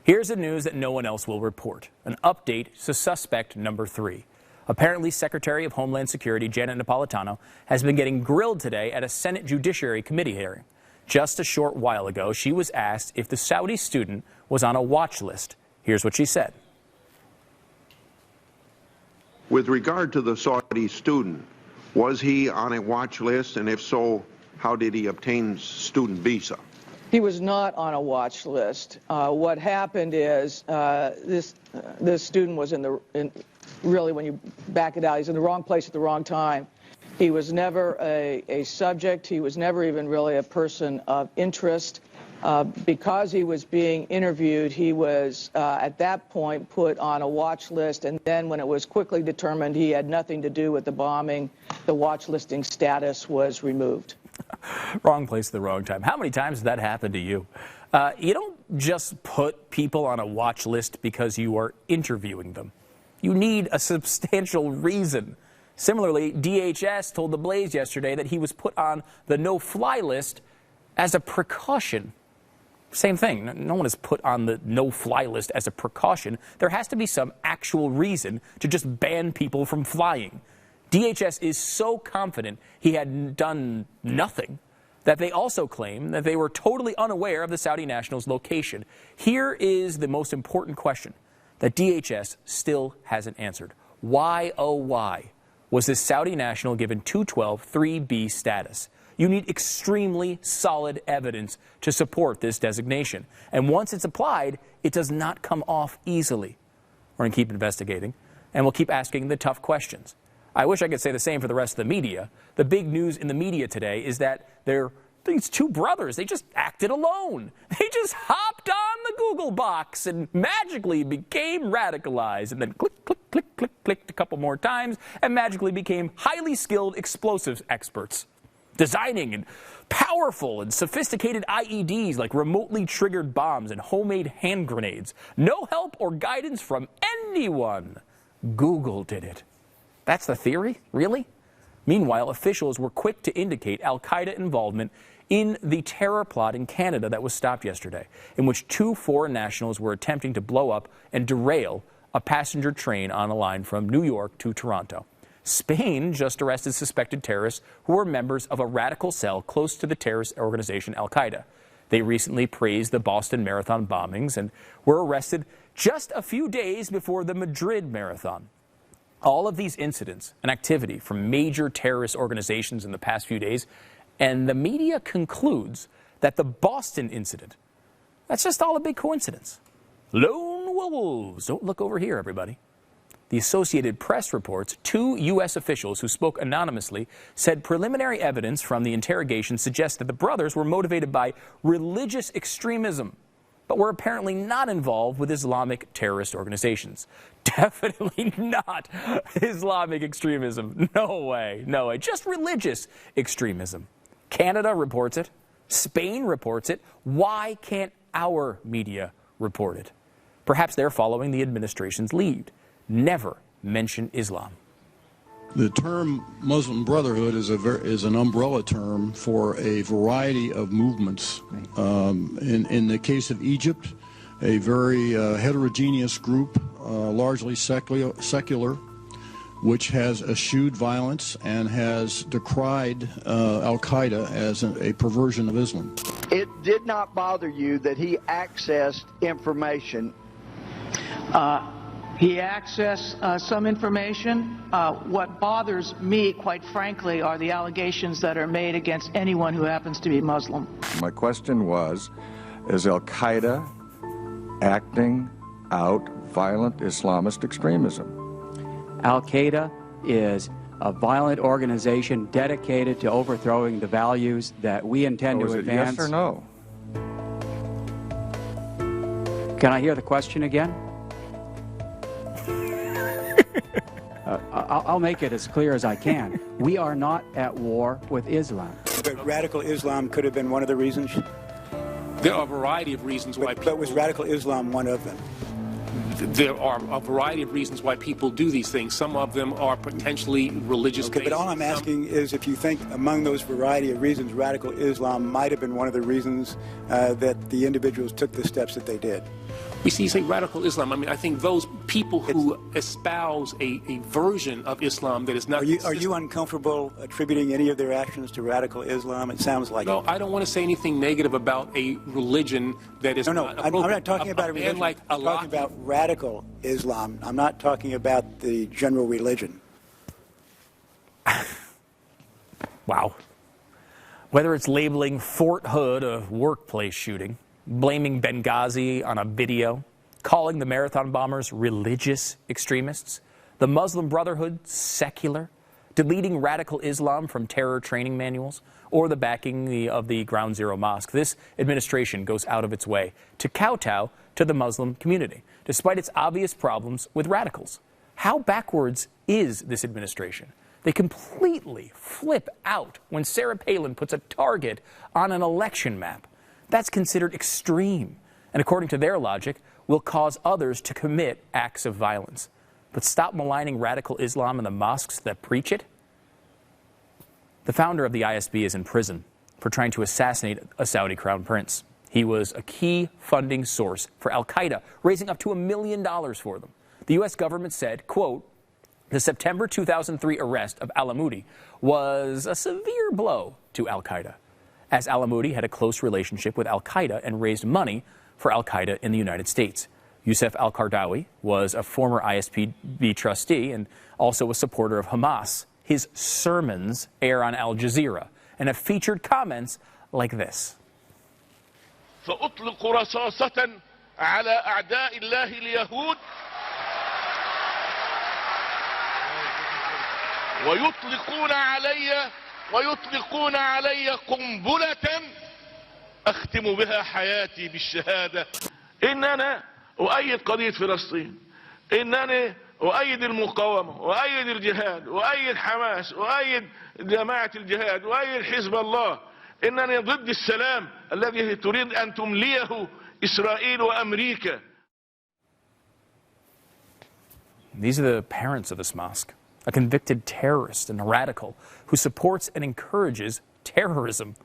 Here's the news that no one else will report. An update to suspect number 3. Apparently, Secretary of Homeland Security Janet Napolitano has been getting grilled today at a Senate Judiciary Committee hearing. Just a short while ago, she was asked if the Saudi student was on a watch list. Here's what she said. With regard to the Saudi student, was he on a watch list? And if so, how did he obtain student visa? He was not on a watch list. What happened is this student was really, when you back it out, he's in the wrong place at the wrong time. He was never a subject. He was never even really a person of interest. Because he was being interviewed, he was at that point put on a watch list, and then when it was quickly determined he had nothing to do with the bombing, the watch listing status was removed. Wrong place at the wrong time. How many times has that happened to you? You don't just put people on a watch list because you are interviewing them. You need a substantial reason. Similarly, DHS told The Blaze yesterday that he was put on the no-fly list as a precaution. Same thing. No one is put on the no-fly list as a precaution. There has to be some actual reason to just ban people from flying. DHS is so confident he had done nothing that they also claim that they were totally unaware of the Saudi national's location. Here is the most important question that DHS still hasn't answered. Why, oh why, was this Saudi national given 212 3B status? You need extremely solid evidence to support this designation. And once it's applied, it does not come off easily. We're going to keep investigating, and we'll keep asking the tough questions. I wish I could say the same for the rest of the media. The big news in the media today is that these two brothers, they just acted alone. They just hopped on the Google box and magically became radicalized, and then click, click, click, click, clicked a couple more times, and magically became highly skilled explosives experts, designing and powerful and sophisticated IEDs like remotely triggered bombs and homemade hand grenades. No help or guidance from anyone. Google did it. That's the theory? Really? Meanwhile, officials were quick to indicate al-Qaeda involvement in the terror plot in Canada that was stopped yesterday, in which 2 foreign nationals were attempting to blow up and derail a passenger train on a line from New York to Toronto. Spain just arrested suspected terrorists who were members of a radical cell close to the terrorist organization al-Qaeda. They recently praised the Boston Marathon bombings and were arrested just a few days before the Madrid Marathon. All of these incidents and activity from major terrorist organizations in the past few days, and the media concludes that the Boston incident, that's just all a big coincidence. Lone wolves. Don't look over here, everybody. The Associated Press reports 2 U.S. officials who spoke anonymously said preliminary evidence from the interrogation suggests that the brothers were motivated by religious extremism, but were apparently not involved with Islamic terrorist organizations. Definitely not Islamic extremism. No way, no way. Just religious extremism. Canada reports it. Spain reports it. Why can't our media report it? Perhaps they're following the administration's lead. Never mention Islam. The term Muslim Brotherhood is an umbrella term for a variety of movements. In the case of Egypt, a very heterogeneous group, largely secular, which has eschewed violence and has decried al-Qaeda as a perversion of Islam. It did not bother you that he accessed information? He accessed some information. What bothers me, quite frankly, are the allegations that are made against anyone who happens to be Muslim. My question was, is al-Qaeda acting out violent Islamist extremism? Al-Qaeda is a violent organization dedicated to overthrowing the values that we intend to advance. Yes or no? Can I hear the question again? I'll make it as clear as I can. We are not at war with Islam. But radical Islam could have been one of the reasons? There are a variety of reasons why people... But was radical Islam one of them? There are a variety of reasons why people do these things. Some of them are potentially religious based. Okay, but all I'm asking is if you think among those variety of reasons radical Islam might have been one of the reasons that the individuals took the steps that they did. You see, you say radical Islam. I mean, I think those people who espouse a version of Islam that is not... Are you uncomfortable attributing any of their actions to radical Islam? It sounds like... No, I don't want to say anything negative about a religion that is... No, I'm not talking about a religion. Like I'm talking about radical Islam. I'm not talking about the general religion. Wow. Whether it's labeling Fort Hood a workplace shooting, blaming Benghazi on a video, calling the marathon bombers religious extremists, the Muslim Brotherhood secular, deleting radical Islam from terror training manuals, or the backing of the Ground Zero Mosque, this administration goes out of its way to kowtow to the Muslim community, despite its obvious problems with radicals. How backwards is this administration? They completely flip out when Sarah Palin puts a target on an election map. That's considered extreme, and according to their logic, will cause others to commit acts of violence. But stop maligning radical Islam and the mosques that preach it. The founder of the ISB is in prison for trying to assassinate a Saudi crown prince. He was a key funding source for al-Qaeda, raising up to $1 million for them. The U.S. government said, quote, the September 2003 arrest of al-Amoudi was a severe blow to al-Qaeda, as al-Amoudi had a close relationship with al-Qaeda and raised money for al-Qaeda in the United States. Youssef al-Qaradawi was a former ISP trustee and also a supporter of Hamas. His sermons air on Al Jazeera and have featured comments like this. سأطلق رصاصة على أعداء الله اليهود ويطلقون علي قنبلة أختم بها حياتي بالشهادة إن أنا أؤيد قضية فلسطين إنني أؤيد المقاومة وأؤيد الجهاد وأؤيد حماس وأؤيد جماعة الجهاد وأؤيد حزب الله إنني ضد السلام الذي تريد أن تمليه إسرائيل وأمريكا. These are the parents of this mosque, a convicted terrorist and a radical who supports and encourages terrorism.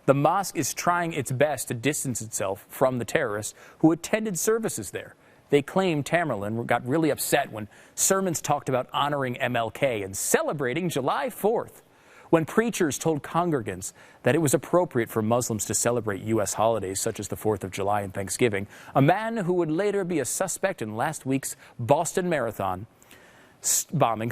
The mosque is trying its best to distance itself from the terrorists who attended services there. They claim Tamerlan got really upset when sermons talked about honoring MLK and celebrating July 4th. When preachers told congregants that it was appropriate for Muslims to celebrate U.S. holidays such as the 4th of July and Thanksgiving, a man who would later be a suspect in last week's Boston Marathon bombing,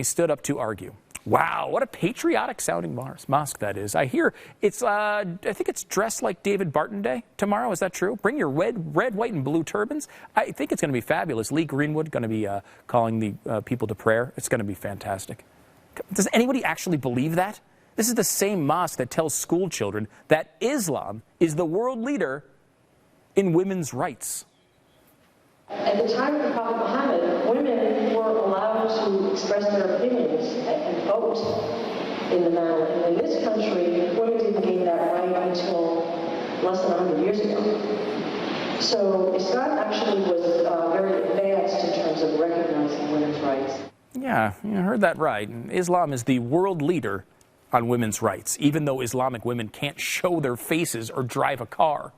stood up to argue. Wow, what a patriotic-sounding mosque that is. I hear it's, I think it's dressed like David Barton Day tomorrow. Is that true? Bring your red, white, and blue turbans. I think it's going to be fabulous. Lee Greenwood going to be calling the people to prayer. It's going to be fantastic. Does anybody actually believe that? This is the same mosque that tells school children that Islam is the world leader in women's rights. At the time of the Prophet Muhammad, women were allowed to express their opinions and vote in the manner. And in this country, women didn't gain that right until less than 100 years ago. So Islam actually was very advanced in terms of recognizing women's rights. Yeah, you heard that right. Islam is the world leader on women's rights, even though Islamic women can't show their faces or drive a car.